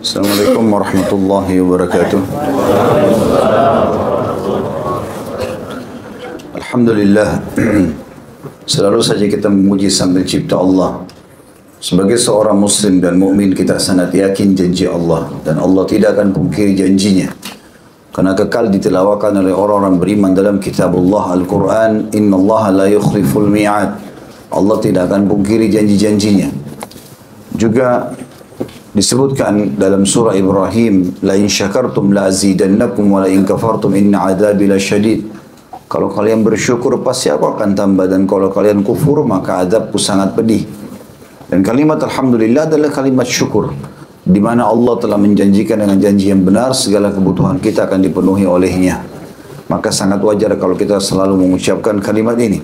Assalamualaikum warahmatullahi wabarakatuh. Alhamdulillah. Selalu saja kita memuji Sang Pencipta Allah. Sebagai seorang muslim dan mukmin kita sangat yakin janji Allah dan Allah tidak akan pungkiri janjinya. Karena kekal ditelawakan oleh orang-orang beriman dalam kitabullah Al-Quran, innallaha la yukhliful mi'ad. Allah tidak akan pungkiri janji-janjinya. Juga disebutkan dalam surah Ibrahim, la in syakartum la azidannakum wa la in kafartum inna adzabi lasyadid. Kalau kalian bersyukur pasti aku akan tambah, dan kalau kalian kufur maka azabku sangat pedih. Dan kalimat alhamdulillah adalah kalimat syukur, di mana Allah telah menjanjikan dengan janji yang benar segala kebutuhan kita akan dipenuhi olehnya. Maka sangat wajar kalau kita selalu mengucapkan kalimat ini.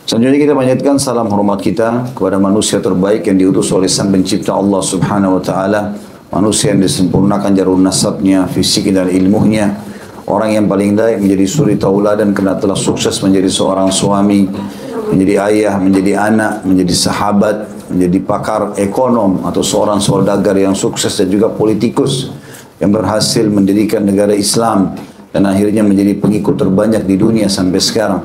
Selanjutnya kita panjatkan salam hormat kita kepada manusia terbaik yang diutus oleh Sang Pencipta Allah Subhanahu wa taala, manusia yang disempurnakan jalur nasabnya, fisik dan ilmunya, orang yang paling layak menjadi suri tauladan karena telah sukses menjadi seorang suami, menjadi ayah, menjadi anak, menjadi sahabat, menjadi pakar ekonom atau seorang saudagar yang sukses dan juga politikus yang berhasil mendirikan negara Islam dan akhirnya menjadi pengikut terbanyak di dunia sampai sekarang.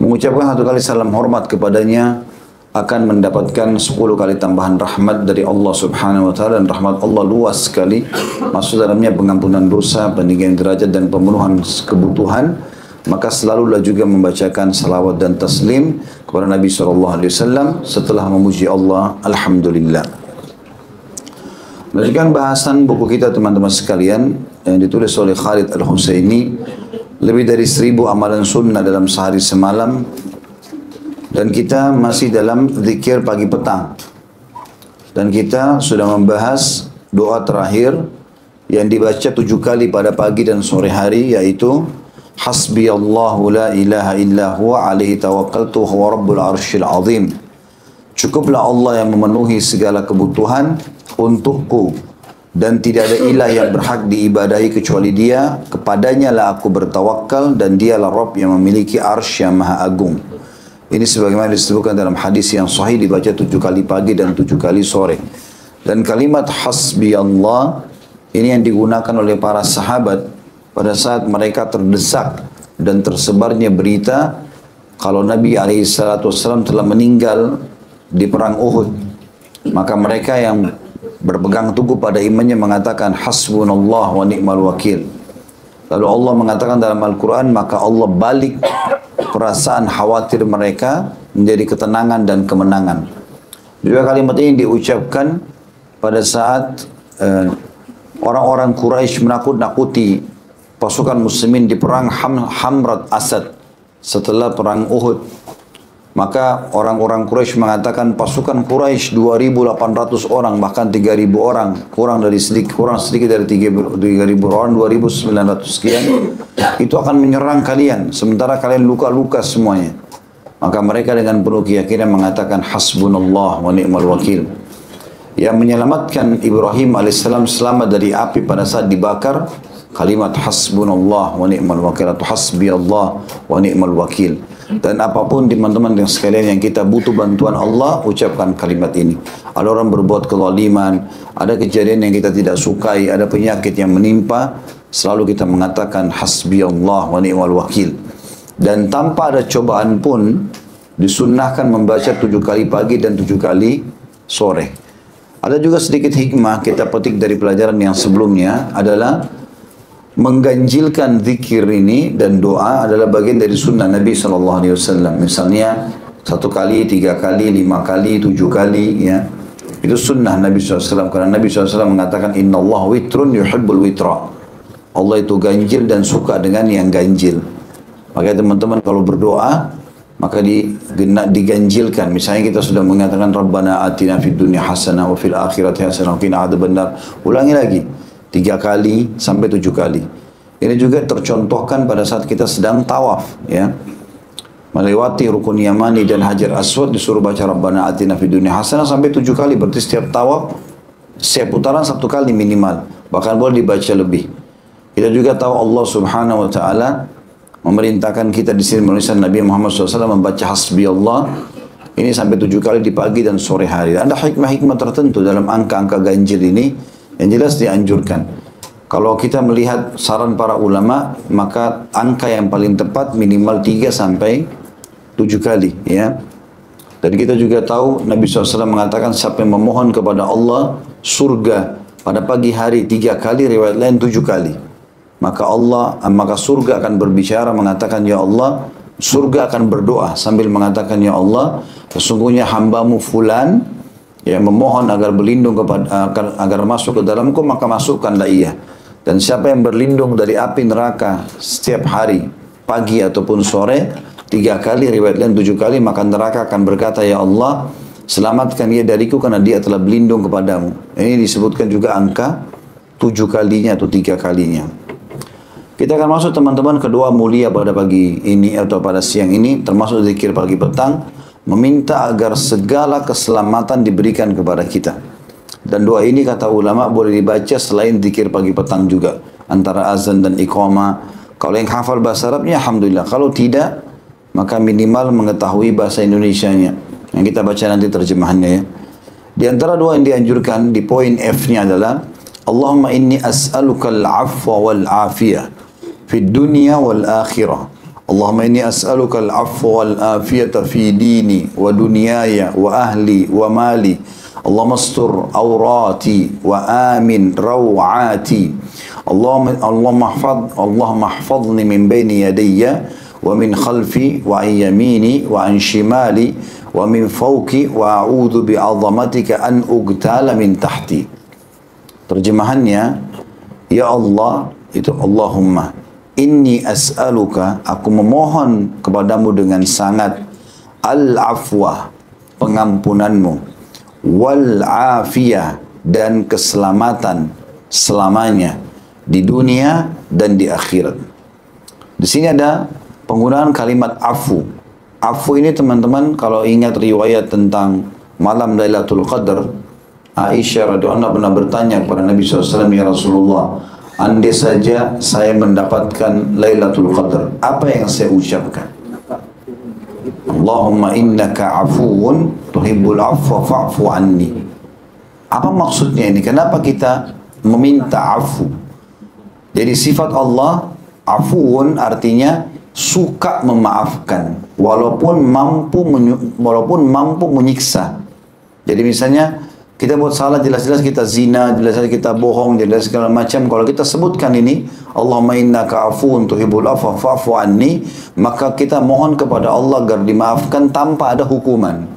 Mengucapkan satu kali salam hormat kepadanya akan mendapatkan 10 kali tambahan rahmat dari Allah Subhanahu wa taala, dan rahmat Allah luas sekali, masuk dalamnya pengampunan dosa, peninggian derajat dan pemenuhan kebutuhan. Maka selalulah juga membacakan salawat dan taslim kepada Nabi SAW setelah memuji Allah. Alhamdulillah. Melanjutkan bahasan buku kita teman-teman sekalian yang ditulis oleh Khalid Al-Husaini, lebih dari 1000 amalan sunnah dalam sehari semalam, dan kita masih dalam zikir pagi petang, dan kita sudah membahas doa terakhir yang dibaca 7 kali pada pagi dan sore hari, yaitu hasbiyallahu la ilaha illa huwa alaihi tawakkaltu huwa rabbul arsyil azim. Cukuplah Allah yang memenuhi segala kebutuhan untukku, dan tidak ada ilah yang berhak diibadahi kecuali Dia. Kepadanya lah aku bertawakal, dan Dialah Rabb yang memiliki arsy yang maha agung. Ini sebagaimana disebutkan dalam hadis yang sahih, dibaca 7 kali pagi dan 7 kali sore. Dan kalimat hasbi Allah ini yang digunakan oleh para sahabat pada saat mereka terdesak dan tersebarnya berita kalau Nabi SAW telah meninggal di perang Uhud. Maka mereka yang berpegang teguh pada imannya mengatakan hasbunallah wa ni'mal wakil. Lalu Allah mengatakan dalam Al-Quran, maka Allah balik perasaan khawatir mereka menjadi ketenangan dan kemenangan. Juga kalimat ini diucapkan pada saat orang-orang Quraisy menakut-nakuti pasukan muslimin di perang Hamrat Asad setelah perang Uhud. Maka orang-orang Quraisy mengatakan pasukan Quraisy 2.800 orang, bahkan 3.000 orang, kurang sedikit dari 3.000 orang, 2.900 sekian, itu akan menyerang kalian, sementara kalian luka-luka semuanya. Maka mereka dengan penuh keyakinan mengatakan hasbunallah wa ni'mal wakil. Yang menyelamatkan Ibrahim alaihissalam selamat dari api pada saat dibakar, kalimat hasbunallah wa ni'mal wakil atau hasbiyallah wa ni'mal wakil. Dan apapun teman-teman yang sekalian yang kita butuh bantuan Allah, ucapkan kalimat ini. Ada orang berbuat kezaliman, ada kejadian yang kita tidak sukai, ada penyakit yang menimpa, selalu kita mengatakan hasbiyallah wa ni'mal wakil. Dan tanpa ada cobaan pun disunnahkan membaca 7 kali pagi dan 7 kali sore. Ada juga sedikit hikmah kita petik dari pelajaran yang sebelumnya, adalah mengganjilkan zikir ini dan doa adalah bagian dari sunnah Nabi SAW. Misalnya 1 kali, 3 kali, 5 kali, 7 kali, ya. Itu sunnah Nabi SAW. Karena Nabi SAW mengatakan Inna Allah witrun yuhibbul witra. Allah itu ganjil dan suka dengan yang ganjil. Makanya teman-teman kalau berdoa maka diganjilkan. Misalnya kita sudah mengatakan Rabbana atina fid dunya hasanah wa fil akhirati hasanah wa qina adzabannar. Ulangi lagi 3 kali sampai 7 kali. Ini juga tercontohkan pada saat kita sedang tawaf, ya. Melewati Rukun Yamani dan Hajar Aswad disuruh baca Rabbana atina fid dunya hasanah sampai 7 kali. Berarti setiap tawaf, setiap putaran 1 kali minimal. Bahkan boleh dibaca lebih. Kita juga tahu Allah Subhanahu wa taala memerintahkan kita di sini menuliskan Nabi Muhammad SAW membaca hasbi Allah ini sampai 7 kali di pagi dan sore hari. Ada hikmah-hikmah tertentu dalam angka-angka ganjil ini Yang jelas dianjurkan. Kalau kita melihat saran para ulama, maka angka yang paling tepat minimal 3 sampai 7 kali. Ya. Dan kita juga tahu Nabi SAW mengatakan siapa yang memohon kepada Allah surga pada pagi hari 3 kali, riwayat lain 7 kali. Maka surga akan berbicara mengatakan, ya Allah, surga akan berdoa sambil mengatakan, ya Allah, sesungguhnya hambamu fulan yang memohon agar berlindung agar masuk ke dalamku, maka masukkanlah ia. Dan siapa yang berlindung dari api neraka setiap hari, pagi ataupun sore, 3 kali, riwayat lain 7 kali, maka neraka akan berkata, ya Allah, selamatkan ia dariku karena dia telah berlindung kepadamu. Ini disebutkan juga angka 7 kalinya atau 3 kalinya. Kita akan masuk teman-teman ke doa mulia pada pagi ini atau pada siang ini, termasuk zikir pagi petang, meminta agar segala keselamatan diberikan kepada kita. Dan doa ini kata ulama boleh dibaca selain zikir pagi petang juga, antara azan dan iqamah. Kalau yang hafal bahasa Arabnya, alhamdulillah. Kalau tidak, maka minimal mengetahui bahasa Indonesianya. Yang kita baca nanti terjemahannya ya. Di antara doa yang dianjurkan di poin F-nya adalah Allahumma inni as'aluka al-afwa wal-afiyah fi dunya wal-akhirah. Allahumma inni as'aluka al-afwa wal-afiyata fi dini wa dunyaya wa ahli wa mali. Allahumma astur awrati wa amin rawati. Allahumma hafadhni min baini yadayya wa min khalfi wa an yamini wa an shimali wa min fawqi wa a'udhu bi'azamatika an ugtala min tahti. Terjemahannya, ya Allah, itu Allahumma inni as'aluka, aku memohon kepadamu dengan sangat al-afwa, pengampunanmu, wal-afiyah, dan keselamatan selamanya di dunia dan di akhirat. Di sini ada penggunaan kalimat afu. Afu ini teman-teman, kalau ingat riwayat tentang malam Lailatul Qadar, Aisyah radhiyallahu anha pernah bertanya kepada Nabi SAW, ya Rasulullah, andai saja saya mendapatkan Lailatul Qadar, apa yang saya ucapkan? Allahumma innaka afuun tuhibbul afwa fa'fu anni. Apa maksudnya ini? Kenapa kita meminta afu? Jadi sifat Allah afuun artinya suka memaafkan walaupun mampu menyiksa. Jadi misalnya kita buat salah, jelas-jelas kita zina, jelas-jelas kita bohong, jelas segala macam. Kalau kita sebutkan ini, Allahumma innaka afuun tuhibbul afwa fa'fu anni, maka kita mohon kepada Allah agar dimaafkan tanpa ada hukuman.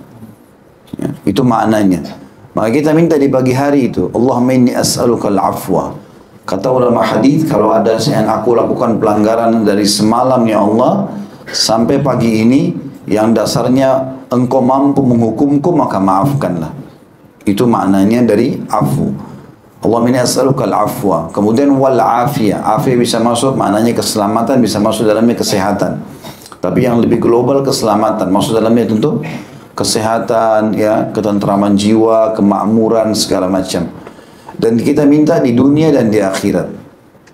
Ya, itu maknanya. Maka kita minta di pagi hari itu, Allahumma inni as'aluka al-afwa. Kata ulama hadis, kalau ada yang aku lakukan pelanggaran dari semalam ya Allah sampai pagi ini, yang dasarnya engkau mampu menghukumku, maka maafkanlah. Itu maknanya dari afu. Allahumma inni as'aluka al-afwa. Kemudian wal-afiyah. Afiyah bisa masuk maknanya keselamatan, bisa masuk dalamnya kesehatan. Tapi yang lebih global keselamatan. Masuk dalamnya tentu kesehatan, ya, ketentraman jiwa, kemakmuran, segala macam. Dan kita minta di dunia dan di akhirat.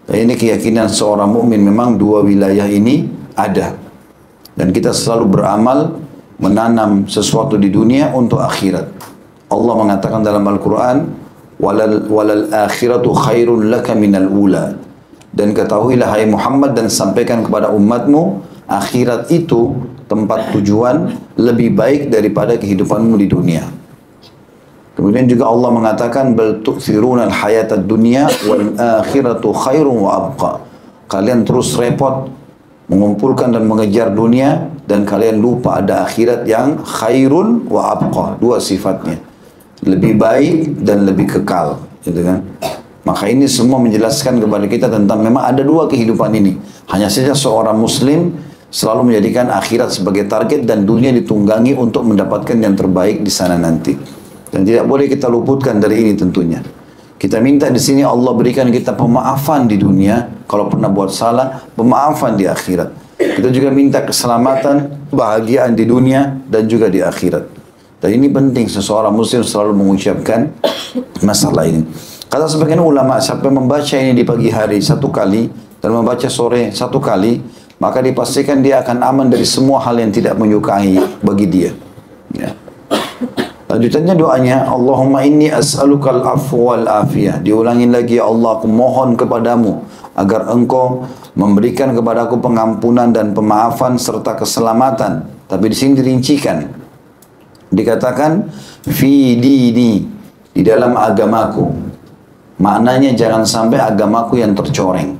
Dan ini keyakinan seorang mukmin, memang dua wilayah ini ada. Dan kita selalu beramal menanam sesuatu di dunia untuk akhirat. Allah mengatakan dalam Al-Quran, walal akhiratu khairun laka minal ula. Dan ketahuilah hai Muhammad dan sampaikan kepada umatmu, akhirat itu tempat tujuan lebih baik daripada kehidupanmu di dunia. Kemudian juga Allah mengatakan, bal tu'thiruna al-hayatad dunya wal akhiratu khairun wa abqa. Kalian terus repot mengumpulkan dan mengejar dunia, dan kalian lupa ada akhirat yang khairun wa abqa. Dua sifatnya, lebih baik dan lebih kekal, gitu kan? Maka ini semua menjelaskan kepada kita tentang memang ada dua kehidupan ini. Hanya saja seorang muslim selalu menjadikan akhirat sebagai target dan dunia ditunggangi untuk mendapatkan yang terbaik di sana nanti. Dan tidak boleh kita luputkan dari ini tentunya. Kita minta di sini Allah berikan kita pemaafan di dunia kalau pernah buat salah, pemaafan di akhirat. Kita juga minta keselamatan, kebahagiaan di dunia dan juga di akhirat. Dan ini penting seseorang muslim selalu mengucapkan masalah ini. Kata sebagian ulama, siapa yang membaca ini di pagi hari 1 kali dan membaca sore 1 kali, maka dipastikan dia akan aman dari semua hal yang tidak menyukai bagi dia. Ya. Lanjutannya doanya, Allahumma inni as'alukal afwa wal afiyah. Diulangin lagi, ya Allah, aku mohon kepadamu agar engkau memberikan kepadaku pengampunan dan pemaafan serta keselamatan. Tapi di sini dirincikan. Dikatakan, fi dini, di dalam agamaku. Maknanya jangan sampai agamaku yang tercoreng.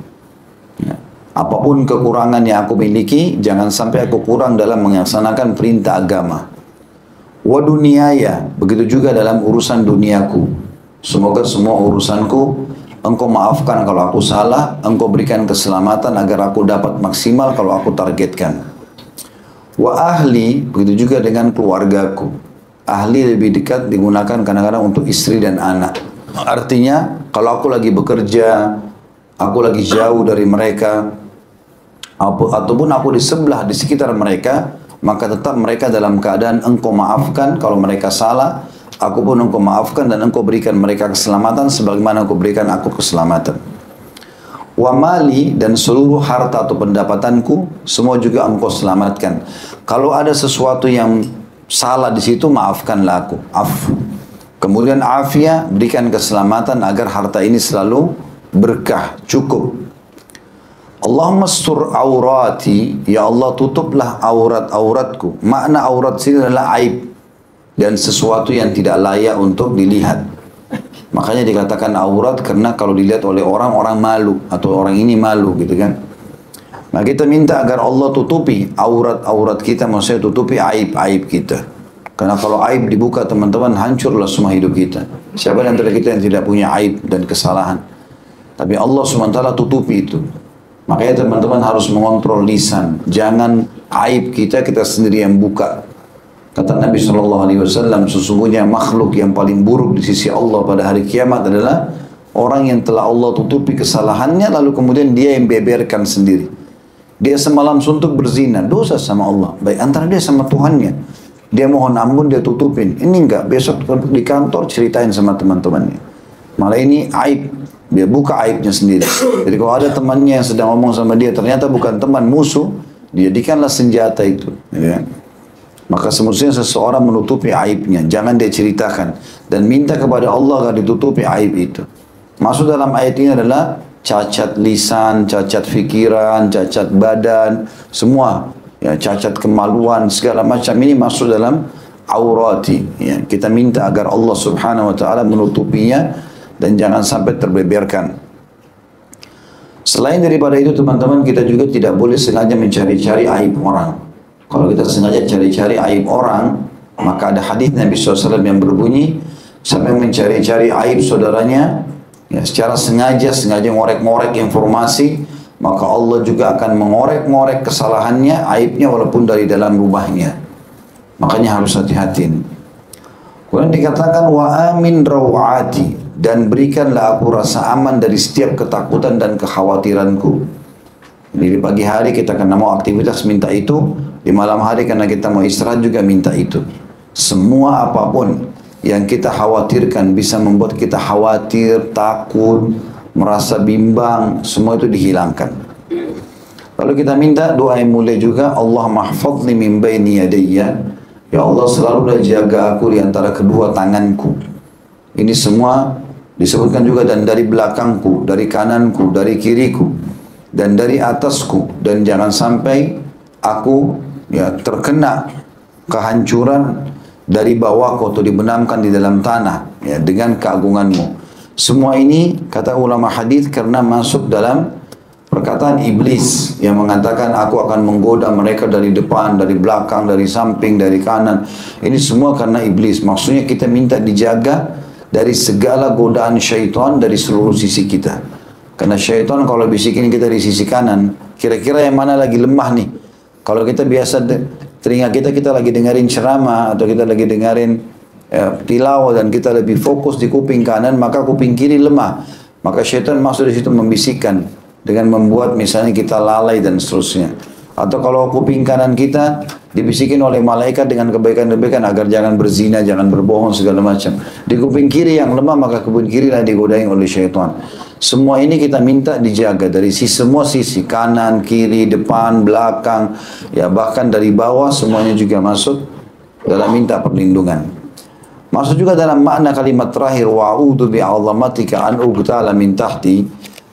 Ya. Apapun kekurangan yang aku miliki, jangan sampai aku kurang dalam melaksanakan perintah agama. Wa duniyaya, begitu juga dalam urusan duniaku. Semoga semua urusanku engkau maafkan kalau aku salah, engkau berikan keselamatan agar aku dapat maksimal kalau aku targetkan. Wa ahli, begitu juga dengan keluargaku. Ahli lebih dekat digunakan kadang-kadang untuk istri dan anak. Artinya, kalau aku lagi bekerja, aku lagi jauh dari mereka, ataupun aku di sebelah, di sekitar mereka, maka tetap mereka dalam keadaan engkau maafkan kalau mereka salah, aku pun engkau maafkan dan engkau berikan mereka keselamatan sebagaimana engkau berikan aku keselamatan. Wa mali, dan seluruh harta atau pendapatanku semua juga engkau selamatkan. Kalau ada sesuatu yang salah di situ, maafkanlah aku. Afu. Kemudian afiyah, berikan keselamatan agar harta ini selalu berkah, cukup. Allahumma astur aurati, ya Allah tutuplah aurat-auratku. Makna aurat sini adalah aib dan sesuatu yang tidak layak untuk dilihat. Makanya dikatakan aurat karena kalau dilihat oleh orang malu atau orang ini malu gitu kan. Nah kita minta agar Allah tutupi aurat-aurat kita, maksudnya tutupi aib-aib kita. Karena kalau aib dibuka teman-teman, hancurlah semua hidup kita. Siapa di antara kita yang tidak punya aib dan kesalahan? Tapi Allah SWT tutupi itu. Makanya teman-teman harus mengontrol lisan. Jangan aib kita sendiri yang buka. Kata Nabi SAW, sesungguhnya makhluk yang paling buruk di sisi Allah pada hari kiamat adalah orang yang telah Allah tutupi kesalahannya, lalu kemudian dia yang beberkan sendiri. Dia semalam suntuk berzina, dosa sama Allah. Baik antara dia sama Tuhannya. Dia mohon ampun, dia tutupin. Ini enggak, besok di kantor ceritain sama teman-temannya. Malah ini aib. Dia buka aibnya sendiri. Jadi kalau ada temannya yang sedang ngomong sama dia, ternyata bukan teman, musuh, dijadikanlah senjata itu. Ya. Maka semestinya seseorang menutupi aibnya. Jangan dia ceritakan. Dan minta kepada Allah agar ditutupi aib itu. Maksud dalam ayat ini adalah cacat lisan, cacat fikiran, cacat badan, semua. Ya, cacat kemaluan, segala macam ini masuk dalam aurati. Ya. Kita minta agar Allah Subhanahu Wa Taala menutupinya dan jangan sampai terbeberkan. Selain daripada itu teman-teman, kita juga tidak boleh sengaja mencari-cari aib orang. Kalau kita sengaja cari-cari aib orang, maka ada hadis Nabi SAW yang berbunyi, sampai mencari-cari aib saudaranya, ya, secara sengaja ngorek-ngorek informasi, maka Allah juga akan mengorek-ngorek kesalahannya, aibnya walaupun dari dalam rumahnya. Makanya harus hati-hati. Kemudian dikatakan wa amin rawati, dan berikanlah aku rasa aman dari setiap ketakutan dan kekhawatiranku. Jadi di pagi hari kita karena mau aktivitas minta itu, di malam hari karena kita mau istirahat juga minta itu. Semua apapun yang kita khawatirkan bisa membuat kita khawatir, takut, merasa bimbang, semua itu dihilangkan. Lalu kita minta doa yang mulia juga, Allah mahfadni min baini yadayya, ya Allah selalulah jaga aku di antara kedua tanganku. Ini semua disebutkan juga, dan dari belakangku, dari kananku, dari kiriku, dan dari atasku, dan jangan sampai aku ya terkena kehancuran dari bawahku atau dibenamkan di dalam tanah ya dengan keagunganmu. Semua ini kata ulama hadis karena masuk dalam perkataan iblis yang mengatakan aku akan menggoda mereka dari depan, dari belakang, dari samping, dari kanan. Ini semua karena iblis. Maksudnya kita minta dijaga dari segala godaan syaitan dari seluruh sisi kita. Karena syaitan kalau bisikin kita di sisi kanan, kira-kira yang mana lagi lemah nih? Kalau kita biasa telinga kita lagi dengerin ceramah atau kita lagi dengerin tilawah dan kita lebih fokus di kuping kanan, maka kuping kiri lemah. Maka syaitan masuk di situ membisikkan dengan membuat misalnya kita lalai dan seterusnya. Atau kalau kuping kanan kita dibisikin oleh malaikat dengan kebaikan-kebaikan agar jangan berzina, jangan berbohong segala macam. Di kuping kiri yang lemah maka kuping kiri lah digodain oleh syaitan. Semua ini kita minta dijaga dari semua sisi, kanan, kiri, depan, belakang, ya bahkan dari bawah semuanya juga masuk dalam minta perlindungan. Masuk juga dalam makna kalimat terakhir wa'udzu bi'azamatika an ugtala min tahti,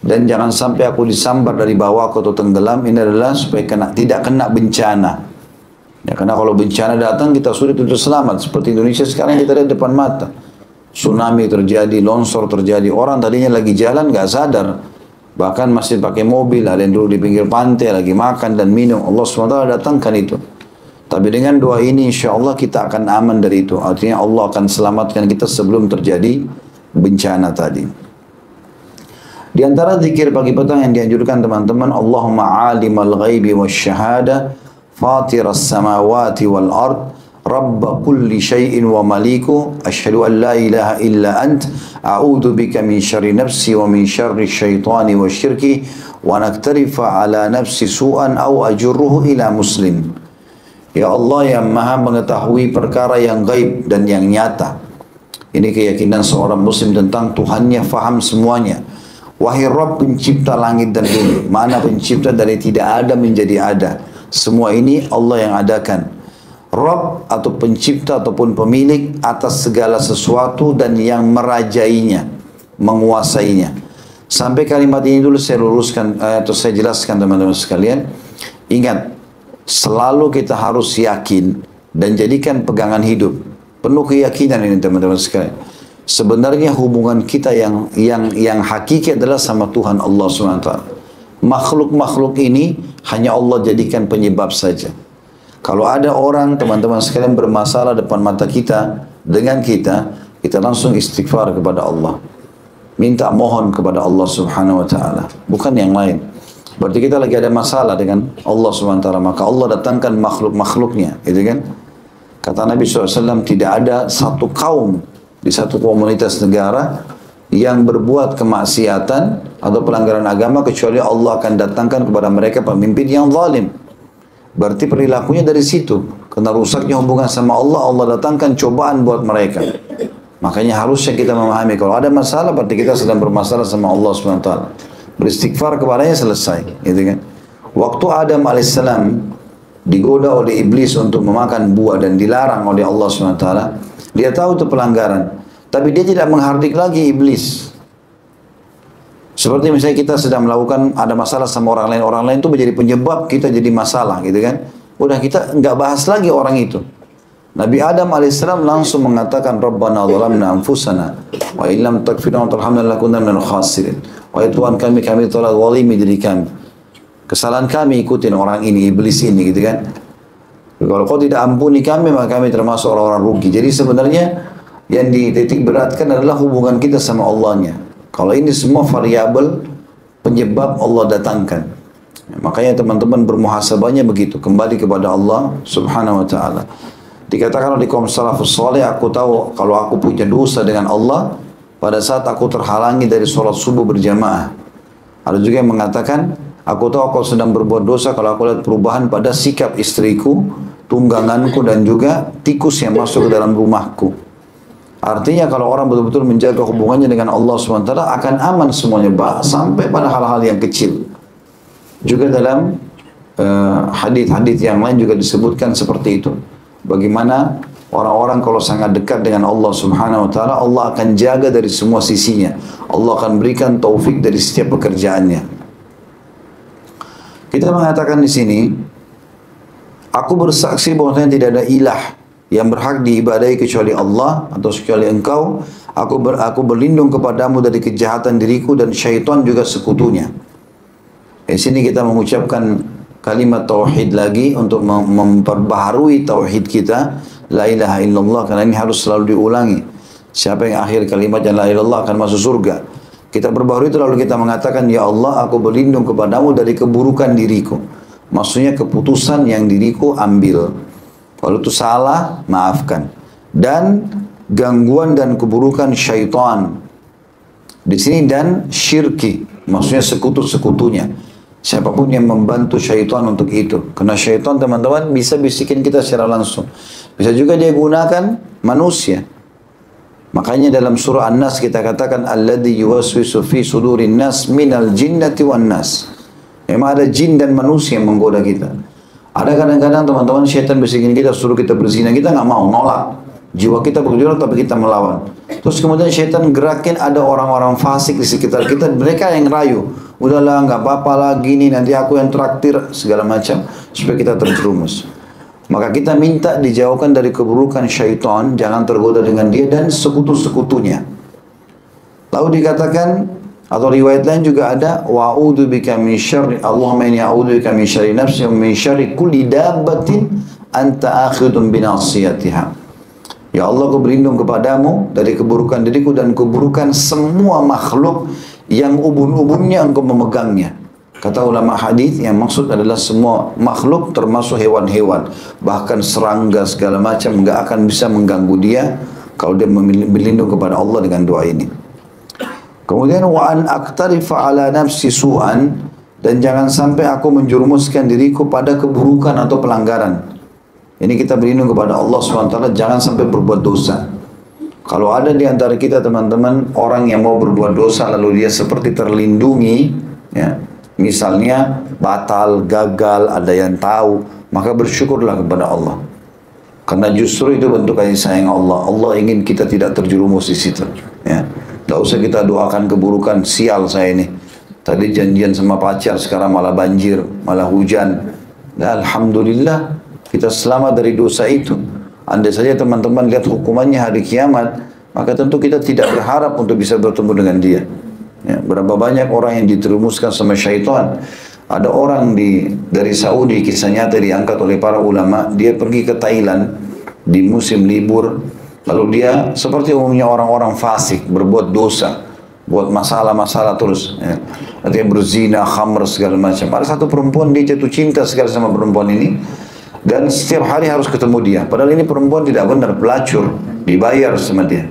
dan jangan sampai aku disambar dari bawahku atau tenggelam. Ini adalah supaya tidak kena bencana. Ya, karena kalau bencana datang kita sulit untuk selamat. Seperti Indonesia sekarang kita lihat depan mata. Tsunami terjadi, longsor terjadi. Orang tadinya lagi jalan gak sadar. Bahkan masih pakai mobil, ada yang dulu di pinggir pantai lagi makan dan minum. Allah SWT datangkan itu. Tapi dengan doa ini insya Allah kita akan aman dari itu. Artinya Allah akan selamatkan kita sebelum terjadi bencana tadi. Di antara zikir pagi petang yang dianjurkan teman-teman, Allahumma alimal ghaibi wasyahada, fatiras samawati wal ard, rabba kulli syai'in wa maliku, asyhadu an la ilaha illa ant, a'udzu bika min syarri nafsi wa min syarri syaitani wa syirki, wa naktarifa ala nafsi su'an aw ajurruhu ila muslim. Ya Allah yang maha mengetahui perkara yang gaib dan yang nyata. Ini keyakinan seorang muslim tentang Tuhannya, faham semuanya. Wahai Rabb pencipta langit dan bumi. Mana pencipta dari tidak ada menjadi ada. Semua ini Allah yang adakan. Rabb atau pencipta ataupun pemilik atas segala sesuatu dan yang merajainya, menguasainya. Sampai kalimat ini dulu saya luruskan atau saya jelaskan teman-teman sekalian. Ingat, selalu kita harus yakin dan jadikan pegangan hidup. Penuh keyakinan ini teman-teman sekalian. Sebenarnya hubungan kita yang hakiki adalah sama Tuhan Allah SWT. Makhluk-makhluk ini hanya Allah jadikan penyebab saja. Kalau ada orang teman-teman sekalian bermasalah depan mata kita dengan kita langsung istighfar kepada Allah. Minta mohon kepada Allah Subhanahu wa taala, bukan yang lain. Berarti kita lagi ada masalah dengan Allah SWT, maka Allah datangkan makhluk-makhluknya, gitu kan? Kata Nabi SAW, tidak ada satu kaum di satu komunitas negara yang berbuat kemaksiatan atau pelanggaran agama kecuali Allah akan datangkan kepada mereka pemimpin yang zalim. Berarti perilakunya dari situ. Karena rusaknya hubungan sama Allah, Allah datangkan cobaan buat mereka. Makanya harusnya kita memahami kalau ada masalah berarti kita sedang bermasalah sama Allah SWT. Beristighfar kepadanya selesai, gitu kan? Waktu Adam alaihissalam digoda oleh iblis untuk memakan buah dan dilarang oleh Allah SWT, dia tahu itu pelanggaran, tapi dia tidak menghardik lagi iblis. Seperti misalnya kita sedang melakukan ada masalah sama orang lain itu menjadi penyebab kita jadi masalah, gitu kan? Udah kita nggak bahas lagi orang itu. Nabi Adam alaihissalam langsung mengatakan, Rabbana zalamna anfusana wa illam taghfir lana wa tarhamna lanakunanna minal khasirin. Wahai Tuhan kami telah zalimi diri kami. Kesalahan kami ikutin orang ini, iblis ini, gitu kan? Kalau kau tidak ampuni kami, maka kami termasuk orang-orang rugi. Jadi sebenarnya yang dititik beratkan adalah hubungan kita sama Allahnya. Kalau ini semua variabel penyebab Allah datangkan. Makanya teman-teman bermuhasabahnya begitu. Kembali kepada Allah Subhanahu wa ta'ala. Dikatakan oleh kaum salafus saleh, aku tahu kalau aku punya dosa dengan Allah pada saat aku terhalangi dari sholat subuh berjamaah. Ada juga yang mengatakan, aku tahu aku sedang berbuat dosa kalau aku lihat perubahan pada sikap istriku, tungganganku dan juga tikus yang masuk ke dalam rumahku. Artinya kalau orang betul-betul menjaga hubungannya dengan Allah SWT akan aman semuanya, sampai pada hal-hal yang kecil. Juga dalam hadis-hadis yang lain juga disebutkan seperti itu. Bagaimana orang-orang kalau sangat dekat dengan Allah Subhanahu wa taala, Allah akan jaga dari semua sisinya. Allah akan berikan taufik dari setiap pekerjaannya. Kita mengatakan di sini, aku bersaksi bahwasanya tidak ada ilah yang berhak diibadahi kecuali Allah atau kecuali Engkau. Aku berlindung kepadamu dari kejahatan diriku dan syaitan juga sekutunya. Di sini kita mengucapkan kalimat tauhid lagi untuk memperbaharui tauhid kita, la ilaha illallah, karena ini harus selalu diulangi. Siapa yang akhir kalimatnya la ilaha illallah akan masuk surga. Kita berbaharui itu lalu kita mengatakan, ya Allah, aku berlindung kepadamu dari keburukan diriku. Maksudnya keputusan yang diriku ambil. Kalau itu salah, maafkan. Dan gangguan dan keburukan syaitan. Di sini dan syirki, maksudnya sekutu-sekutunya. Siapapun yang membantu syaitan untuk itu. Karena syaitan teman-teman bisa bisikin kita secara langsung. Bisa juga dia gunakan manusia. Makanya dalam surah An-Nas kita katakan alladzi yuwaswisu fi sudurin nas minal jinnati wan nas. Memang ada jin dan manusia yang menggoda kita. Ada kadang-kadang teman-teman syaitan bisikin kita suruh kita berzina, kita nggak mau, nolak. Jiwa kita bergejolak tapi kita melawan. Terus kemudian syaitan gerakin ada orang-orang fasik di sekitar kita, mereka yang rayu. Udahlah, nggak apa-apa lah, gini nanti aku yang traktir, segala macam, supaya kita terjerumus. Maka kita minta dijauhkan dari keburukan syaitan, jangan tergoda dengan dia dan sekutu-sekutunya. Lalu dikatakan, atau riwayat lain juga ada, wa'udhu bika min syarri, Allahumma inni a'udhu bika min syarri nafsi wa min syarri kulli dabbatin anta akhidun binasiyatiha. Ya Allah, aku berlindung kepadamu dari keburukan diriku dan keburukan semua makhluk yang ubun-ubunnya engkau memegangnya. Kata ulama hadis, yang maksud adalah semua makhluk termasuk hewan-hewan, bahkan serangga segala macam nggak akan bisa mengganggu dia kalau dia berlindung kepada Allah dengan doa ini. Kemudian wa an aqtarifa ala nafsi su'an, dan jangan sampai aku menjerumuskan diriku pada keburukan atau pelanggaran. Ini kita berlindung kepada Allah SWT, jangan sampai berbuat dosa. Kalau ada di antara kita teman-teman orang yang mau berbuat dosa lalu dia seperti terlindungi, ya, misalnya batal, gagal, ada yang tahu, maka bersyukurlah kepada Allah. Karena justru itu bentuk kasih sayang Allah. Allah ingin kita tidak terjerumus di situ. Ya. Tidak usah kita doakan keburukan, sial saya ini. Tadi janjian sama pacar, sekarang malah banjir, malah hujan. Nah, alhamdulillah kita selamat dari dosa itu. Andai saja teman-teman lihat hukumannya hari kiamat, maka tentu kita tidak berharap untuk bisa bertemu dengan dia. Ya, berapa banyak orang yang diterumuskan sama syaitan. Ada orang dari Saudi, kisah nyata diangkat oleh para ulama, dia pergi ke Thailand di musim libur, lalu dia seperti umumnya orang-orang fasik, berbuat dosa, buat masalah-masalah terus. Ya. Artinya berzina, khamr, segala macam. Ada satu perempuan, dia jatuh cinta sekali sama perempuan ini, dan setiap hari harus ketemu dia. Padahal ini perempuan tidak benar, pelacur, dibayar sama dia.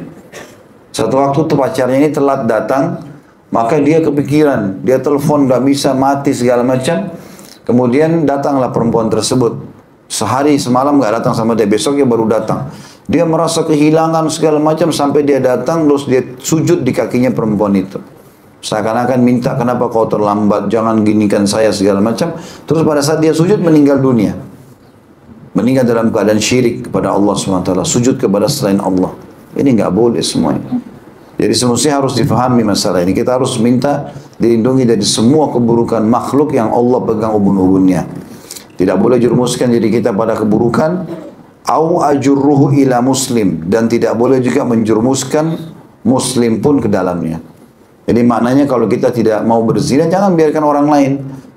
Satu waktu tuh pacarnya ini telat datang, maka dia kepikiran, dia telepon gak bisa, mati segala macam. Kemudian datanglah perempuan tersebut. Sehari semalam gak datang sama dia, besoknya baru datang. Dia merasa kehilangan segala macam sampai dia datang, terus dia sujud di kakinya perempuan itu. Seakan-akan minta, kenapa kau terlambat, jangan ginikan saya segala macam. Terus pada saat dia sujud meninggal dunia. Meninggal dalam keadaan syirik kepada Allah SWT, sujud kepada selain Allah. Ini nggak boleh semuanya. Jadi semestinya harus difahami masalah ini. Kita harus minta dilindungi dari semua keburukan makhluk yang Allah pegang ubun-ubunnya. Tidak boleh jerumuskan diri kita pada keburukan. Au ajurruhu ila muslim, dan tidak boleh juga menjerumuskan muslim pun ke dalamnya. Jadi maknanya kalau kita tidak mau berzina, jangan biarkan orang lain.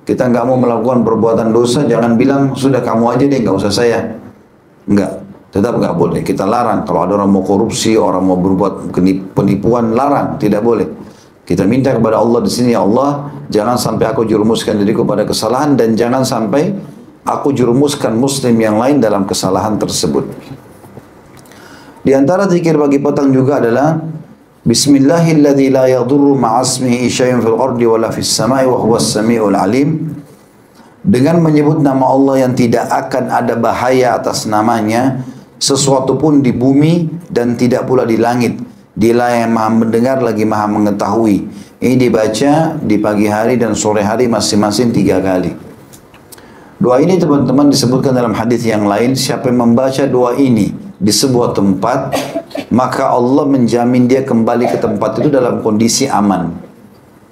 Kita nggak mau melakukan perbuatan dosa, jangan bilang, sudah kamu aja deh, nggak usah saya. Enggak, tetap nggak boleh. Kita larang, kalau ada orang mau korupsi, orang mau berbuat penipuan, larang, tidak boleh. Kita minta kepada Allah di sini, ya Allah, jangan sampai aku jerumuskan diriku pada kesalahan, dan jangan sampai aku jerumuskan muslim yang lain dalam kesalahan tersebut. Di antara zikir bagi petang juga adalah Bismillahilladzi la yadurru ma'asmihi syai'un fil ardi wala fis sama'i wa huwas sami'ul alim. Dengan menyebut nama Allah yang tidak akan ada bahaya atas namanya, sesuatu pun di bumi dan tidak pula di langit. Dialah yang maha mendengar lagi maha mengetahui. Ini dibaca di pagi hari dan sore hari masing-masing 3 kali. Doa ini teman-teman disebutkan dalam hadis yang lain, siapa yang membaca doa ini di sebuah tempat, maka Allah menjamin dia kembali ke tempat itu dalam kondisi aman.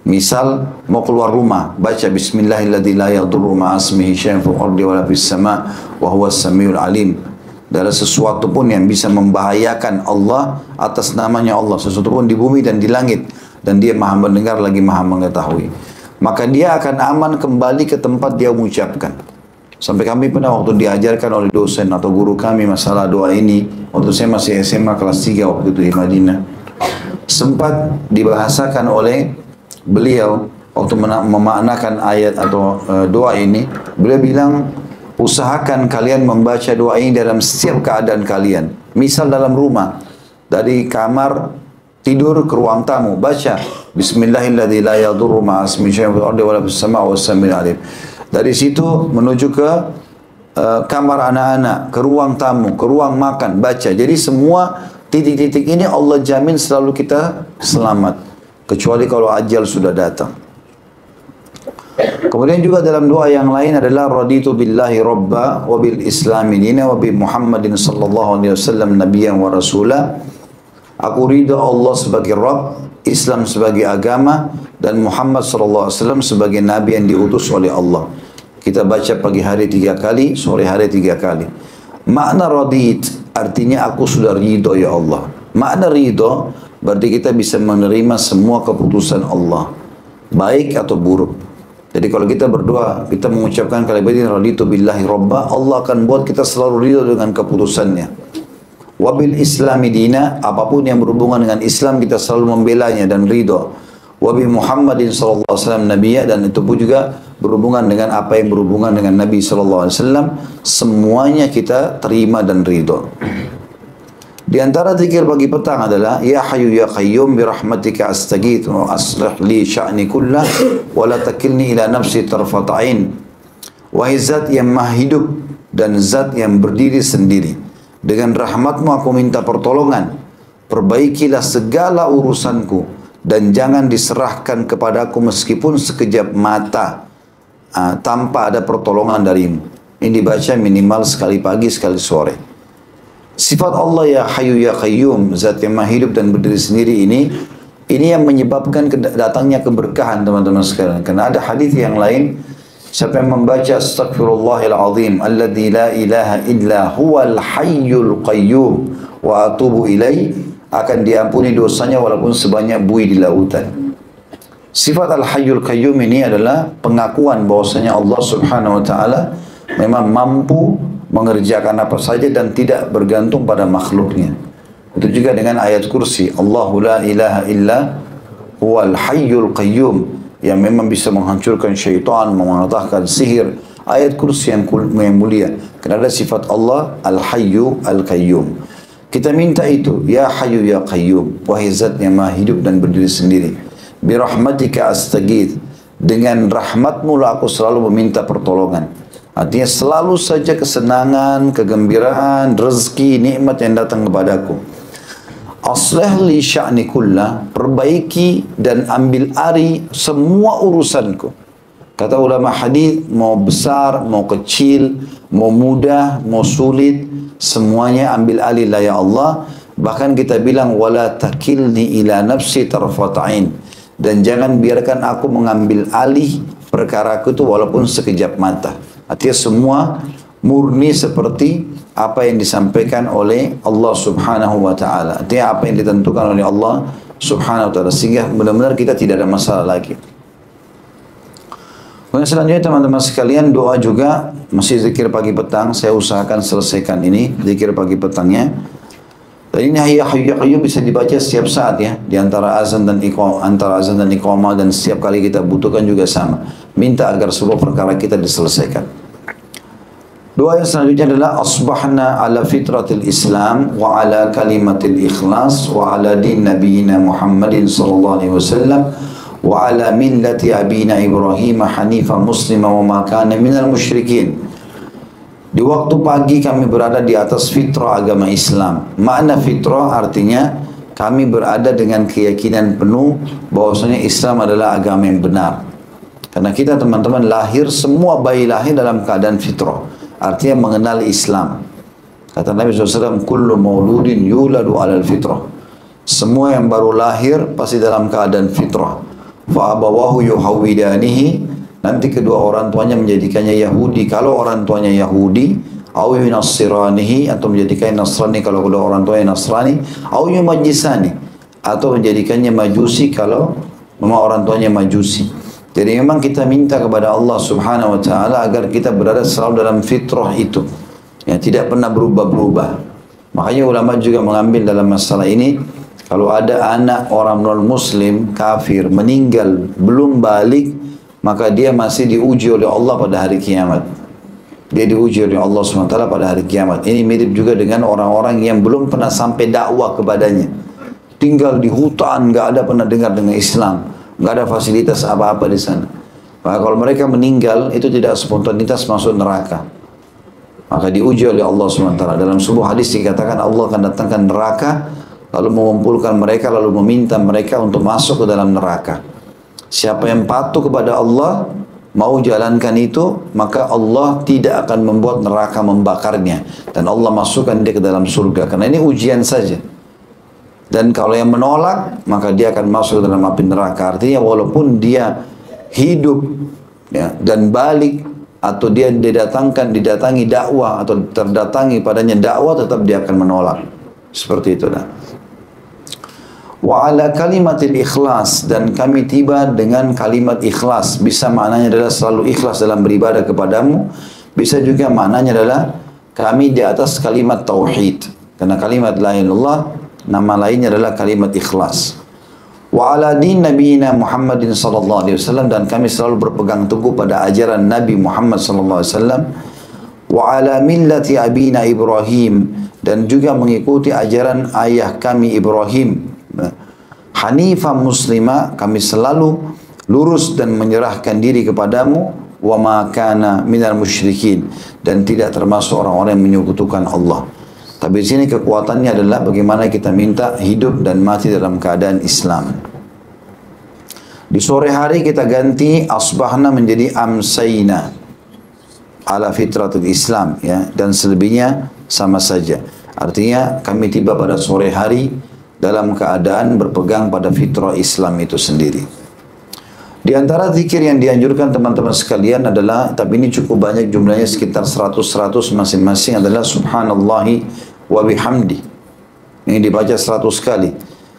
Misal mau keluar rumah, baca Bismillahilladzi la yadurru ma'asmihi syai'un fil ardi wala fis sama' wa huwas samiul alim. Dari sesuatu pun yang bisa membahayakan Allah atas namanya Allah, sesuatu pun di bumi dan di langit, dan dia maha mendengar lagi maha mengetahui. Maka dia akan aman kembali ke tempat dia mengucapkan. Sampai kami pernah waktu diajarkan oleh dosen atau guru kami masalah doa ini, waktu saya masih SMA kelas 3 waktu itu di Madinah, sempat dibahasakan oleh beliau waktu memaknakan ayat atau doa ini. Beliau bilang, usahakan kalian membaca doa ini dalam setiap keadaan kalian. Misal dalam rumah, dari kamar tidur ke ruang tamu, baca Bismillahilladzi la yadurru ma'asmihi syai'un fil ardi wala fis sama'i was samiul alim. Dari situ menuju ke kamar anak-anak, ke ruang tamu, ke ruang makan, baca. Jadi semua titik-titik ini Allah jamin selalu kita selamat, kecuali kalau ajal sudah datang. Kemudian juga dalam doa yang lain adalah raditu billahi robba wa bil islami dina wa bi Muhammadin sallallahu alaihi wasallam nabiyyan wa rasula. Aku ridha Allah sebagai Rabb, Islam sebagai agama, dan Muhammad sallallahu alaihi wasallam sebagai nabi yang diutus oleh Allah. Kita baca pagi hari 3 kali, sore hari 3 kali. Makna radit artinya aku sudah ridho ya Allah. Makna ridho berarti kita bisa menerima semua keputusan Allah, baik atau buruk. Jadi kalau kita berdoa, kita mengucapkan kalimat ini raditu billahi robba, Allah akan buat kita selalu ridho dengan keputusannya. Wabil islami dina, apapun yang berhubungan dengan Islam kita selalu membelanya dan ridho. Wabi Muhammadin sallallahu alaihi wasallam nabiyya, dan itu pun juga berhubungan dengan apa yang berhubungan dengan Nabi sallallahu alaihi wasallam, semuanya kita terima dan ridho. Di antara zikir pagi petang adalah ya hayyu ya qayyum bi rahmatika astaghits wa aslih li sya'ni kullah wa la takilni ila nafsi tarfat ain. Wahai zat yang maha hidup dan zat yang berdiri sendiri, dengan rahmatmu aku minta pertolongan, perbaikilah segala urusanku dan jangan diserahkan kepadaku meskipun sekejap mata tanpa ada pertolongan darimu. Ini dibaca minimal sekali pagi sekali sore. Sifat Allah ya Hayyu ya Qayyum, zat yang maha hidup dan berdiri sendiri ini yang menyebabkan datangnya keberkahan teman-teman sekalian. Karena ada hadis yang lain, siapa yang membaca Astaghfirullahil Azim alladzi la ilaha illa huwal hayyul qayyum wa atubu ilaih, akan diampuni dosanya walaupun sebanyak buih di lautan. Sifat Al-Hayyul Qayyum ini adalah pengakuan bahwasanya Allah Subhanahu wa taala memang mampu mengerjakan apa saja dan tidak bergantung pada makhluknya. Itu juga dengan ayat kursi, Allahu la ilaha illa huwal hayyul qayyum, yang memang bisa menghancurkan syaitan, mematahkan sihir. Ayat kursi yang mulia, karena ada sifat Allah al-hayyu al-qayyum. Kita minta itu, ya hayyu ya qayyum, wahai zat yang maha hidup dan berdiri sendiri. Birahmatika astaghits, dengan rahmatmu lah aku selalu meminta pertolongan. Artinya selalu saja kesenangan, kegembiraan, rezeki, nikmat yang datang kepadaku. Aslih li sya'ni kullah, perbaiki dan ambil alih semua urusanku. Kata ulama hadis, mau besar, mau kecil, mau mudah, mau sulit, semuanya ambil alih lah ya Allah. Bahkan kita bilang wala takilni ila nafsi tarfata'in, dan jangan biarkan aku mengambil alih perkaraku itu walaupun sekejap mata. Artinya semua murni seperti apa yang disampaikan oleh Allah Subhanahu wa taala. Artinya apa yang ditentukan oleh Allah Subhanahu wa taala, sehingga benar-benar kita tidak ada masalah lagi. Kemudian selanjutnya teman-teman sekalian, doa juga masih zikir pagi petang. Saya usahakan selesaikan ini zikir pagi petangnya. Dan ini ya hayyu ya qayyum bisa dibaca setiap saat ya, di antara azan dan iqamah, dan setiap kali kita butuhkan juga sama. Minta agar seluruh perkara kita diselesaikan. Doa yang selanjutnya adalah asbahna ala fitratil Islam wa ala kalimatil ikhlas wa ala din nabiyina Muhammadin sallallahu alaihi wasallam wa ala millati abina Ibrahim hanifa muslima wa ma kana minal musyrikin. Di waktu pagi kami berada di atas fitrah agama Islam. Makna fitrah artinya kami berada dengan keyakinan penuh bahwasanya Islam adalah agama yang benar. Karena kita teman-teman lahir, semua bayi lahir dalam keadaan fitrah. Artinya mengenal Islam. Kata Nabi SAW, kullu mauludin yuladu alal fitrah. Semua yang baru lahir pasti dalam keadaan fitrah. Fa'abawahu yuhawidanihi, nanti kedua orang tuanya menjadikannya Yahudi kalau orang tuanya Yahudi, au yunassiranihi, atau menjadikannya Nasrani kalau kedua orang tuanya Nasrani, au yumajjisani, atau menjadikannya Majusi kalau memang orang tuanya Majusi. Jadi memang kita minta kepada Allah Subhanahu wa taala agar kita berada selalu dalam fitrah itu, yang tidak pernah berubah-berubah. Makanya ulama juga mengambil dalam masalah ini, kalau ada anak orang non-muslim kafir meninggal belum balik, maka dia masih diuji oleh Allah pada hari kiamat. Dia diuji oleh Allah SWT pada hari kiamat. Ini mirip juga dengan orang-orang yang belum pernah sampai dakwah kepadanya. Tinggal di hutan, nggak ada pernah dengar dengan Islam, nggak ada fasilitas apa-apa di sana. Maka kalau mereka meninggal, itu tidak spontanitas masuk neraka. Maka diuji oleh Allah SWT. Dalam sebuah hadis dikatakan Allah akan datangkan neraka, lalu mengumpulkan mereka, lalu meminta mereka untuk masuk ke dalam neraka. Siapa yang patuh kepada Allah, mau jalankan itu, maka Allah tidak akan membuat neraka membakarnya. Dan Allah masukkan dia ke dalam surga. Karena ini ujian saja. Dan kalau yang menolak, maka dia akan masuk ke dalam api neraka. Artinya walaupun dia hidup ya, dan balik, atau dia didatangi dakwah, atau terdatangi padanya dakwah, tetap dia akan menolak. Seperti itu. Wa ala kalimatil ikhlas, dan kami tiba dengan kalimat ikhlas. Bisa maknanya adalah selalu ikhlas dalam beribadah kepadamu. Bisa juga maknanya adalah kami di atas kalimat tauhid. Karena kalimat la ilaha illallah, nama lainnya adalah kalimat ikhlas. Wa ala din nabiyina Muhammadin sallallahu alaihi wasallam, dan kami selalu berpegang teguh pada ajaran Nabi Muhammad sallallahu alaihi wasallam. Wa ala millati abina Ibrahim, dan juga mengikuti ajaran ayah kami Ibrahim. Hanifah muslimah, kami selalu lurus dan menyerahkan diri kepadamu. Wa ma kana minal musyrikin, dan tidak termasuk orang-orang yang menyekutukan Allah. Tapi di sini kekuatannya adalah bagaimana kita minta hidup dan mati dalam keadaan Islam. Di sore hari kita ganti asbahna menjadi amsayna ala fitratul Islam, ya, dan selebihnya sama saja. Artinya kami tiba pada sore hari dalam keadaan berpegang pada fitrah Islam itu sendiri. Di antara zikir yang dianjurkan teman-teman sekalian adalah, tapi ini cukup banyak jumlahnya, sekitar 100 masing-masing, adalah subhanallahi wa bihamdi. Ini dibaca 100 kali.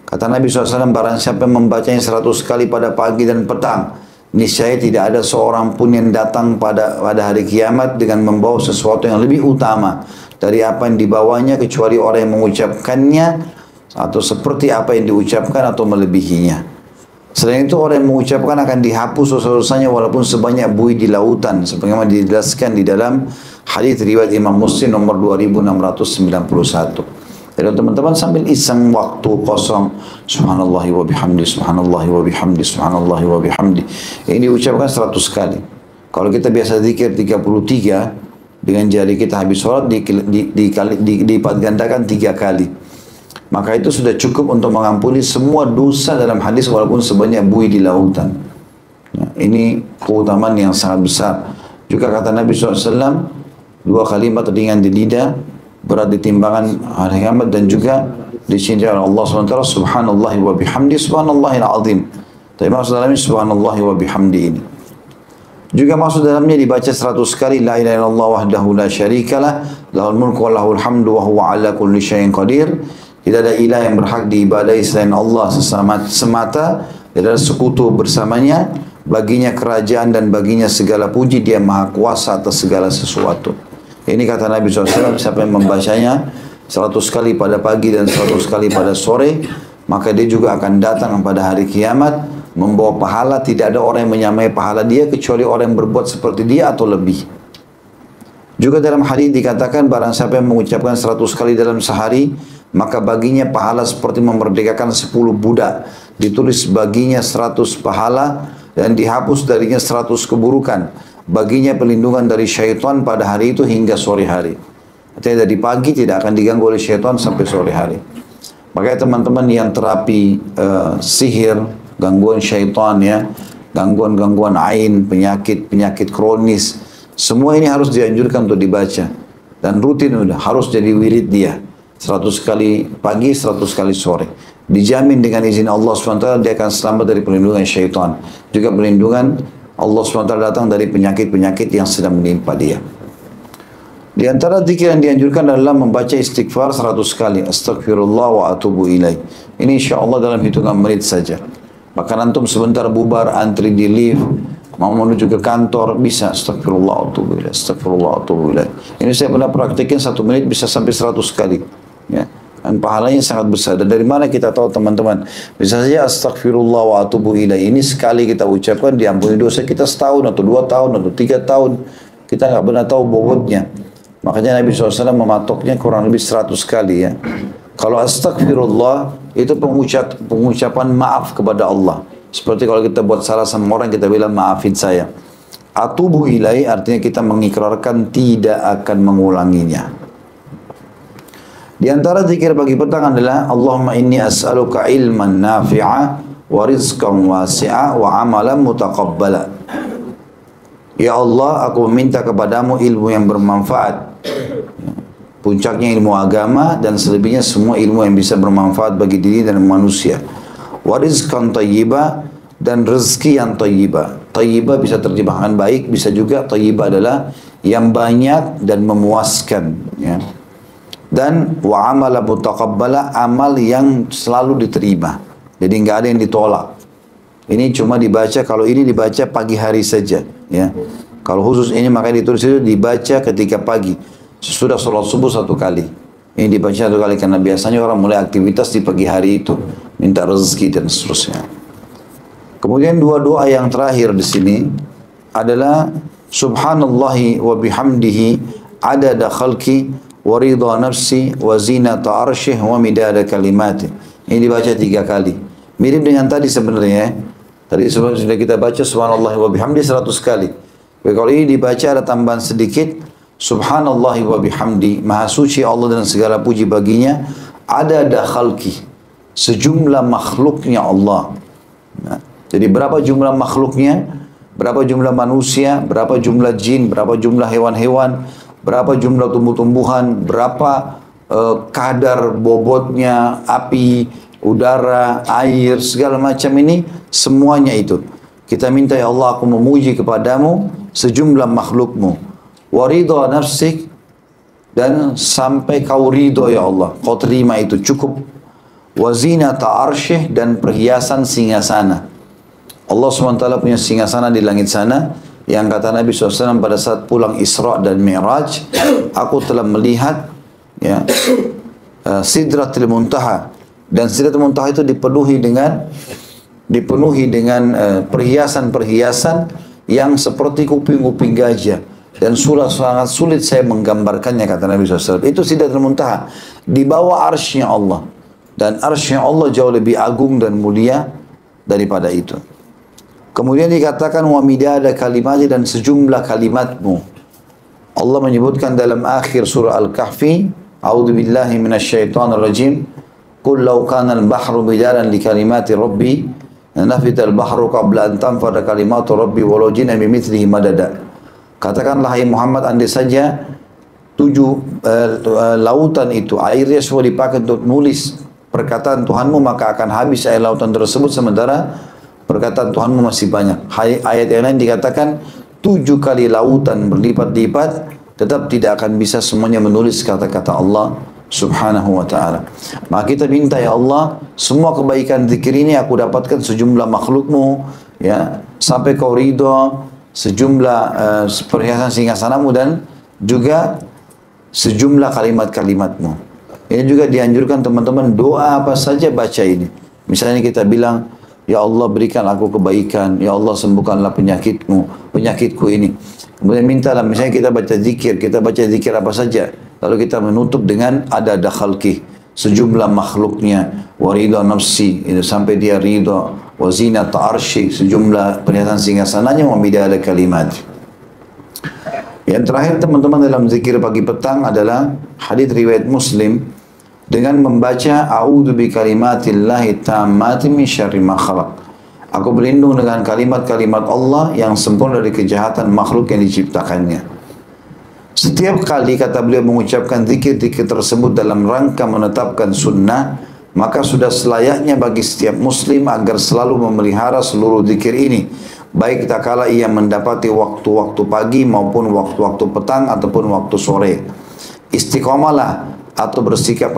Kata Nabi SAW, barang siapa yang membacanya 100 kali pada pagi dan petang, niscaya tidak ada seorang pun yang datang pada hari kiamat dengan membawa sesuatu yang lebih utama dari apa yang dibawanya, kecuali orang yang mengucapkannya atau seperti apa yang diucapkan atau melebihinya. Selain itu, orang yang mengucapkan akan dihapus dosa-dosanya walaupun sebanyak buih di lautan, sebagaimana dijelaskan di dalam hadis riwayat Imam Muslim nomor 2691. Jadi teman-teman sambil iseng waktu kosong, subhanallahi wa bihamdi, subhanallahi wa bihamdi, subhanallahi wa bihamdi, ini diucapkan 100 kali. Kalau kita biasa zikir 33, dengan jari kita habis sholat dilipat gandakan 3 kali. Maka itu sudah cukup untuk mengampuni semua dosa dalam hadis walaupun sebanyak buih di lautan. Ya, ini keutamaan yang sangat besar. Juga kata Nabi SAW, 2 kalimat ringan di lidah, berat di timbangan hari kiamat, dan juga dicintai oleh Allah SWT, subhanallahi wa bihamdi, subhanallahil azim. Tapi maksud dalamnya subhanallahi wa bihamdi ini. Juga maksud dalamnya dibaca 100 kali, la ilaha illallah wahdahu la syarikalah, lahul mulku wa lahul hamdu wa huwa ala kulli syai'in qadir. Tidak ada ilah yang berhak diibadahi selain Allah semata, tidak ada sekutu bersamanya, baginya kerajaan dan baginya segala puji, dia maha kuasa atas segala sesuatu. Ini kata Nabi SAW, siapa yang membacanya 100 kali pada pagi dan 100 kali pada sore, maka dia juga akan datang pada hari kiamat, membawa pahala. Tidak ada orang yang menyamai pahala dia, kecuali orang yang berbuat seperti dia atau lebih. Juga dalam hadis dikatakan, barang siapa yang mengucapkan 100 kali dalam sehari, maka baginya pahala seperti memerdekakan 10 budak. Ditulis baginya 100 pahala dan dihapus darinya 100 keburukan. Baginya perlindungan dari syaitan pada hari itu hingga sore hari. Artinya dari pagi tidak akan diganggu oleh syaitan sampai sore hari. Makanya teman-teman yang terapi sihir, gangguan syaitan, ya, gangguan-gangguan ain, penyakit kronis, semua ini harus dianjurkan untuk dibaca. Dan rutin udah, harus jadi wirid dia. 100 kali pagi, 100 kali sore. Dijamin dengan izin Allah SWT dia akan selamat dari perlindungan syaitan. Juga perlindungan Allah SWT datang dari penyakit-penyakit yang sedang menimpa dia. Di antara zikir yang dianjurkan adalah membaca istighfar 100 kali. Astaghfirullah wa atubu ilaih. Ini insyaAllah dalam hitungan menit saja. Bahkan antum sebentar bubar, antri di lift, mau menuju ke kantor, bisa astaghfirullah wa atubu ilaih, astaghfirullah wa atubu ilaih. Ini saya pernah praktikin 1 menit bisa sampai 100 kali. Ya, dan pahalanya sangat besar. Dan dari mana kita tahu teman-teman? Bisa saja astaghfirullah wa atubu ilaih ini sekali kita ucapkan diampuni dosa kita setahun atau 2 tahun atau 3 tahun. Kita nggak pernah tahu bobotnya. Makanya Nabi SAW mematoknya kurang lebih 100 kali, ya. Kalau astaghfirullah itu pengucapan maaf kepada Allah. Seperti kalau kita buat salah sama orang, kita bilang maafin saya. Atubu ilaih artinya kita mengikrarkan tidak akan mengulanginya. Di antara zikir pagi petang adalah Allahumma inni as'aluka ilman nafi'a wa rizqan wasi'a wa amalan mutaqabbala. Ya Allah, aku meminta kepadamu ilmu yang bermanfaat. Puncaknya ilmu agama dan selebihnya semua ilmu yang bisa bermanfaat bagi diri dan manusia. Wa rizqan thayyiba, dan rezeki yang thayyiba. Thayyiba bisa terjemahkan baik, bisa juga thayyiba adalah yang banyak dan memuaskan. Ya. Dan wa amala mutaqabbala, amal yang selalu diterima. Jadi nggak ada yang ditolak. Ini cuma dibaca, kalau ini dibaca pagi hari saja. Ya. Kalau khusus ini makanya ditulis itu dibaca ketika pagi. Sesudah sholat subuh satu kali. Ini dibaca satu kali karena biasanya orang mulai aktivitas di pagi hari itu. Minta rezeki dan seterusnya. Kemudian dua doa yang terakhir di sini adalah Subhanallahi wa bihamdihi adada khalqi wa ridha nafsi wa zinata arsyih wa midada kalimati. Ini dibaca 3 kali. Mirip dengan tadi sebenarnya. Tadi sebelum sudah kita baca Subhanallah wa bihamdi 100 kali. Tapi kalau ini dibaca ada tambahan sedikit. Subhanallah wa bihamdi, maha suci Allah dan segala puji baginya. Adada khalqi, sejumlah makhluknya Allah. Nah, jadi berapa jumlah makhluknya? Berapa jumlah manusia? Berapa jumlah jin? Berapa jumlah hewan-hewan? Berapa jumlah tumbuh-tumbuhan? Berapa kadar bobotnya, api, udara, air, segala macam ini, semuanya itu. Kita minta, ya Allah, aku memuji kepadamu sejumlah makhlukmu. Waridha nafsik, dan sampai kau ridho ya Allah, kau terima itu cukup. Wazinata arsyih, dan perhiasan singgasana. Allah SWT punya singgasana di langit sana, yang kata Nabi SAW pada saat pulang Isra dan Mi'raj, aku telah melihat ya, Sidratul Muntaha, dan Sidratul Muntaha itu dipenuhi dengan perhiasan-perhiasan yang seperti kuping-kuping gajah, dan sangat sulit saya menggambarkannya, kata Nabi SAW. Itu Sidratul Muntaha, di bawah arsy-Nya Allah, dan arsy-Nya Allah jauh lebih agung dan mulia daripada itu. Kemudian dikatakan wa midada kalimati, dan sejumlah kalimatmu. Allah menyebutkan dalam akhir surah Al-Kahfi, a'udzu billahi minasyaitonir rajim, qul law kana al-bahru midadan li kalimati rabbi nafida al-bahru qabla an tanfada kalimatu rabbi walau jina bimithlihi madada. Katakanlah hai Muhammad, andai saja 7 lautan itu airnya semua dipakai untuk nulis perkataan Tuhanmu, maka akan habis air lautan tersebut, sementara perkataan Tuhanmu masih banyak. Ayat yang lain dikatakan 7 kali lautan berlipat-lipat, tetap tidak akan bisa semuanya menulis kata-kata Allah Subhanahu wa ta'ala. Maka kita minta, ya Allah, semua kebaikan zikir ini aku dapatkan sejumlah makhlukmu, ya, sampai kau ridho, sejumlah perhiasan singgasanamu, dan juga sejumlah kalimat-kalimatmu. Ini juga dianjurkan teman-teman, doa apa saja baca ini. Misalnya kita bilang, ya Allah berikan aku kebaikan, ya Allah sembuhkanlah penyakitku ini. Kemudian mintalah, misalnya kita baca zikir apa saja. Lalu kita menutup dengan adada khalqi, sejumlah makhluknya, waridha nafsi, itu sampai dia ridha, wa zinata arsy, sejumlah perhiasan singgasananya, wa midada kalimat. Yang terakhir teman-teman dalam zikir pagi petang adalah hadis riwayat Muslim, dengan membaca a'udzu bi kalimatillahi tammati min syarri ma khalaq. Aku berlindung dengan kalimat-kalimat Allah yang sempurna dari kejahatan makhluk yang diciptakannya. Setiap kali kata beliau mengucapkan zikir-zikir tersebut dalam rangka menetapkan sunnah, maka sudah selayaknya bagi setiap muslim agar selalu memelihara seluruh zikir ini, baik tak kala ia mendapati waktu-waktu pagi maupun waktu-waktu petang ataupun waktu sore. Istiqomalah atau bersikap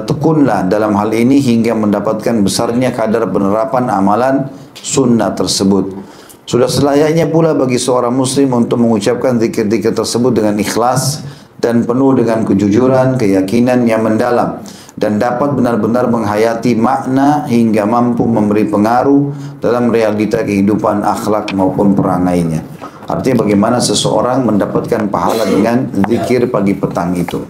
tekunlah dalam hal ini hingga mendapatkan besarnya kadar penerapan amalan sunnah tersebut. Sudah selayaknya pula bagi seorang muslim untuk mengucapkan zikir-zikir tersebut dengan ikhlas dan penuh dengan kejujuran, keyakinan yang mendalam, dan dapat benar-benar menghayati makna hingga mampu memberi pengaruh dalam realita kehidupan akhlak maupun perangainya. Artinya bagaimana seseorang mendapatkan pahala dengan zikir pagi petang itu.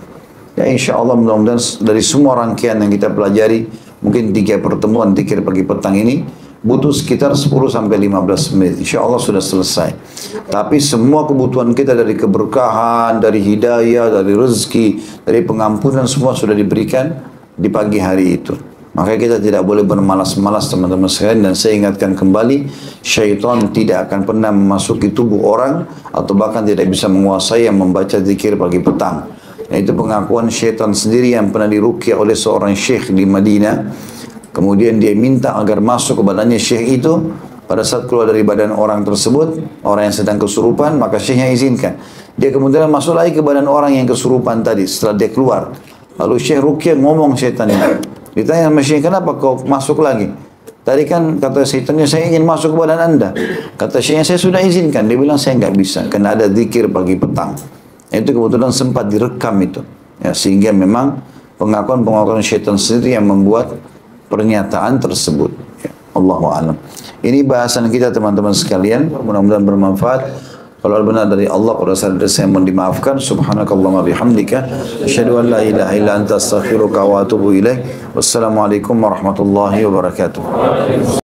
Ya, insya Allah mudah-mudahan dari semua rangkaian yang kita pelajari, mungkin 3 pertemuan zikir pagi petang ini butuh sekitar 10-15 menit. Insya Allah sudah selesai. Tapi semua kebutuhan kita dari keberkahan, dari hidayah, dari rezeki, dari pengampunan, semua sudah diberikan di pagi hari itu. Maka kita tidak boleh bermalas-malas teman-teman sekalian, dan saya ingatkan kembali, syaitan tidak akan pernah memasuki tubuh orang atau bahkan tidak bisa menguasai yang membaca zikir pagi petang. Dan itu pengakuan syaitan sendiri yang pernah diruqyah oleh seorang syekh di Madinah. Kemudian dia minta agar masuk ke badannya syekh itu. Pada saat keluar dari badan orang tersebut, orang yang sedang kesurupan, maka syekhnya izinkan. Dia kemudian masuk lagi ke badan orang yang kesurupan tadi setelah dia keluar. Lalu syekh ruqyah ngomong syaitan ini. Ditanya sama syekh, kenapa kau masuk lagi? Tadi kan kata syaitannya, saya ingin masuk ke badan anda. Kata syekhnya, saya sudah izinkan. Dia bilang, saya nggak bisa, karena ada zikir pagi petang. Itu kebetulan sempat direkam itu. Ya, sehingga memang pengakuan-pengakuan syaitan sendiri yang membuat pernyataan tersebut. Ya, Allahu a'lam. Ini bahasan kita teman-teman sekalian. Mudah-mudahan bermanfaat. Kalau benar dari Allah, kalau salah dari saya mohon dimaafkan. Subhanakallahumma bihamdika, asyhadu an la ilaha illa anta astaghfiruka wa atubu ilaik. Wassalamualaikum warahmatullahi wabarakatuh.